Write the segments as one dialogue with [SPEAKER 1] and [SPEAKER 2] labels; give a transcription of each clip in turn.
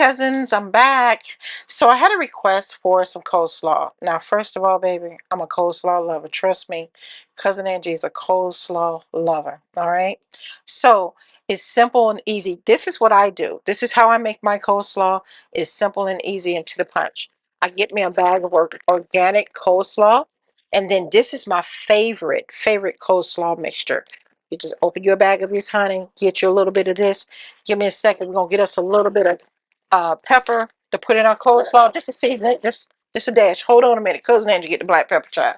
[SPEAKER 1] cousins, I'm back. So I had a request for some coleslaw. Now, first of all, baby, I'm a coleslaw lover. Trust me, cousin Angie is a coleslaw lover. All right. So it's simple and easy. This is what I do. This is how I make my coleslaw. It's simple and easy and to the punch. I get me a bag of organic coleslaw, and then this is my favorite coleslaw mixture. You just open your bag of this, honey. Get you a little bit of this. Give me a second. We're gonna get us a little bit of pepper to put in our coleslaw. Just to season it. Just a dash. Hold on a minute. Cousin Angie, get the black pepper, child.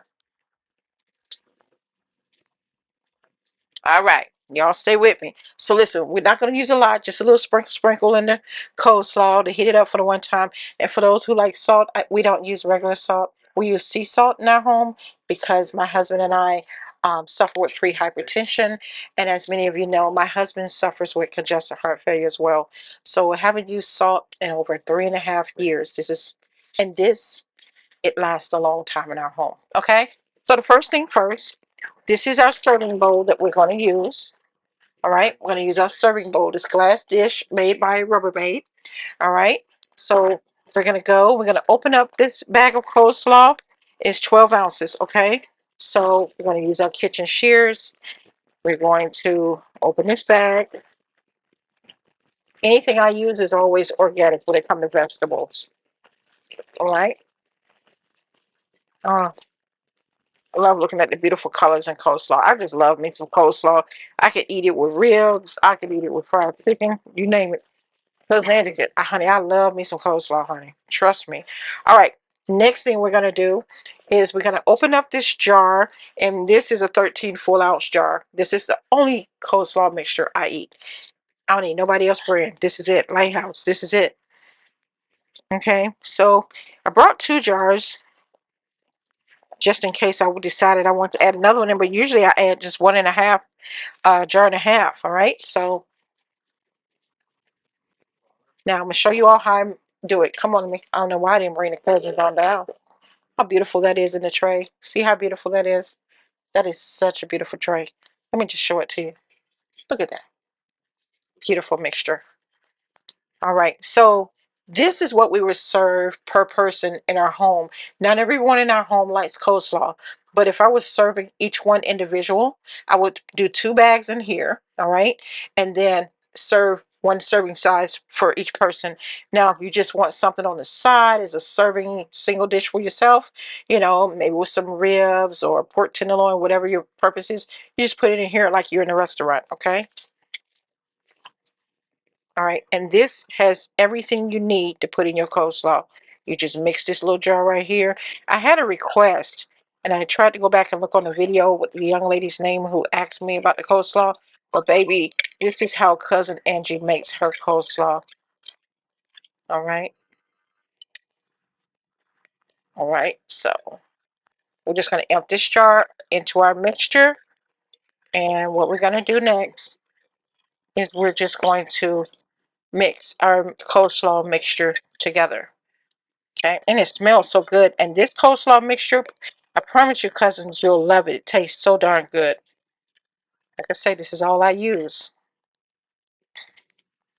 [SPEAKER 1] All right. Y'all stay with me. So listen, we're not going to use a lot. Just a little sprinkle in the coleslaw to heat it up for the one time. And for those who like salt, we don't use regular salt. We use sea salt in our home because my husband and I suffer with pre-hypertension. And as many of you know, my husband suffers with congestive heart failure as well. So I haven't used salt in over 3.5 years. This, it lasts a long time in our home. Okay? So the first thing first, this is our serving bowl that we're going to use. All right, we're going to use our serving bowl, this glass dish made by Rubbermaid. All right, so we're going to open up this bag of coleslaw. It's 12 ounces, okay? So we're going to use our kitchen shears. We're going to open this bag. Anything I use is always organic when it comes to vegetables. All right. Uh, I love looking at the beautiful colors in coleslaw. I just love me some coleslaw. I could eat it with ribs. I could eat it with fried chicken. You name it. Honey, I love me some coleslaw, honey. Trust me. All right. Next thing we're going to do is we're going to open up this jar. And this is a 13 full-ounce jar. This is the only coleslaw mixture I eat. I don't need nobody else brand. This is it. Lighthouse. This is it. Okay. So I brought 2 jars just in case I decided I want to add another one in. But usually I add just 1.5 jar and a half. All right. So now I'm going to show you all how I do it. Come on, me. I don't know why I didn't bring the cousins on down. How beautiful that is in the tray. See how beautiful that is? That is such a beautiful tray. Let me just show it to you. Look at that. Beautiful mixture. All right. So this is what we would serve per person in our home. Not everyone in our home likes coleslaw. But if I was serving each one individual, I would do 2 bags in here. All right. And then serve 1 serving size for each person. Now, if you just want something on the side as a serving single dish for yourself, maybe with some ribs or pork tenderloin, whatever your purpose is, you just put it in here like you're in a restaurant. Okay. All right, and this has everything you need to put in your coleslaw. You just mix this little jar right here. I had a request, and I tried to go back and look on the video with the young lady's name who asked me about the coleslaw. But baby, this is how cousin Angie makes her coleslaw. All right. All right, so we're just going to empty this jar into our mixture. And what we're going to do next is we're just going to mix our coleslaw mixture together. Okay, and it smells so good. And this coleslaw mixture, I promise you, cousins, you'll love it. It tastes so darn good. Like I say, this is all I use.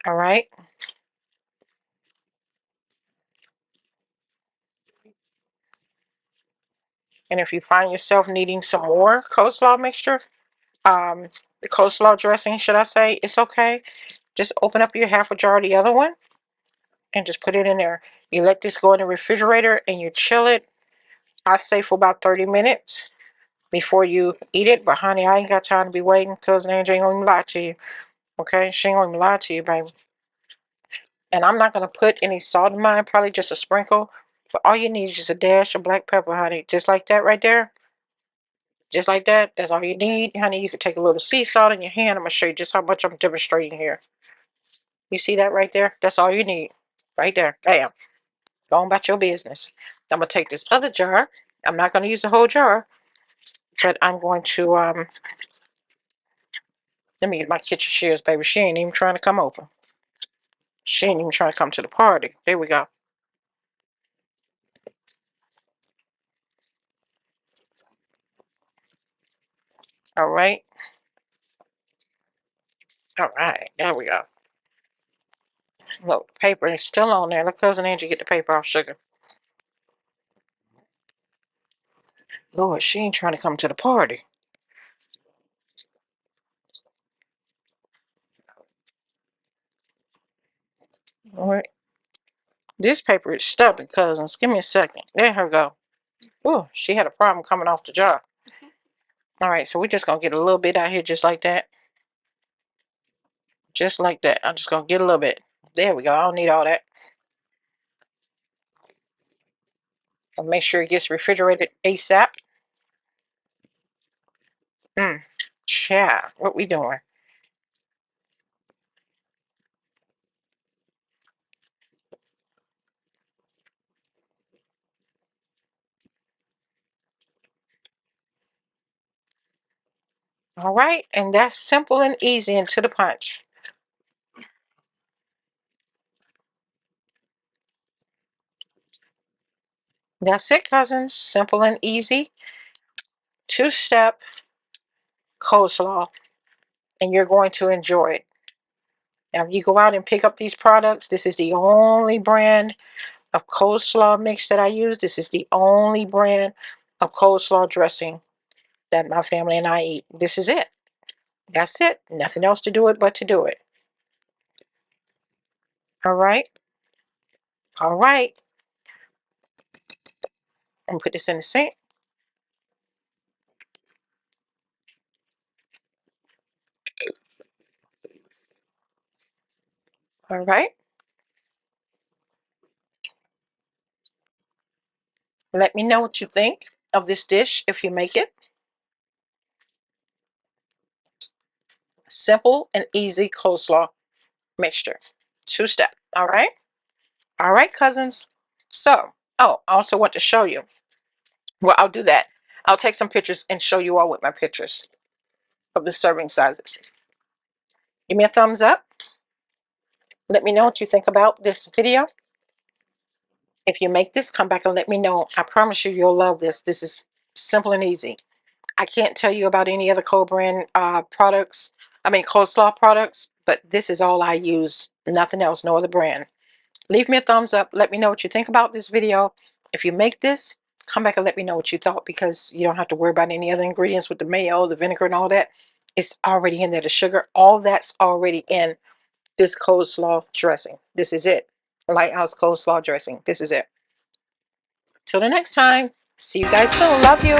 [SPEAKER 1] All right. And if you find yourself needing some more coleslaw mixture, the coleslaw dressing, should I say, it's okay. Just open up your half a jar of the other one and just put it in there. You let this go in the refrigerator and you chill it, I say, for about 30 minutes before you eat it. But honey, I ain't got time to be waiting. Cousin Angie ain't gonna lie to you. Okay? She ain't gonna lie to you, baby. And I'm not going to put any salt in mine, probably just a sprinkle. But all you need is just a dash of black pepper, honey. Just like that right there. Just like that. That's all you need, honey. You can take a little sea salt in your hand. I'm going to show you just how much I'm demonstrating here. You see that right there? That's all you need. Right there. Bam. Go on about your business. I'm going to take this other jar. I'm not going to use the whole jar. But I'm going to, let me get my kitchen shears, baby. She ain't even trying to come over. She ain't even trying to come to the party. There we go. All right. All right. There we go. Look, the paper is still on there. Let Cousin Angie get the paper off, sugar. Lord, she ain't trying to come to the party. All right. This paper is stubborn, cousins. Give me a second. There her go. Oh, she had a problem coming off the jar. All right, so we're just going to get a little bit out here just like that. Just like that. I'm just going to get a little bit. There we go. I don't need all that. And make sure it gets refrigerated ASAP. Child, what we doing? All right, and that's simple and easy and to the punch. That's it, cousins. Simple and easy. Two-step coleslaw, and you're going to enjoy it. Now, if you go out and pick up these products, this is the only brand of coleslaw mix that I use. This is the only brand of coleslaw dressing that my family and I eat. This is it. That's it. Nothing else to do it but to do it. All right. All right. And put this in the sink. All right. Let me know what you think of this dish if you make it. Simple and easy coleslaw mixture. Two-step. All right. All right, cousins. So, oh, I also want to show you. Well, I'll do that. I'll take some pictures and show you all with my pictures of the serving sizes. Give me a thumbs up. Let me know what you think about this video. If you make this, come back and let me know. I promise you, you'll love this. This is simple and easy. I can't tell you about any other co-brand coleslaw products, but this is all I use. Nothing else, no other brand. Leave me a thumbs up. Let me know what you think about this video. If you make this, come back and let me know what you thought, because you don't have to worry about any other ingredients with the mayo, the vinegar, and all that. It's already in there. The sugar, all that's already in this coleslaw dressing. This is it. Lighthouse coleslaw dressing. This is it. Till the next time. See you guys soon. Love you.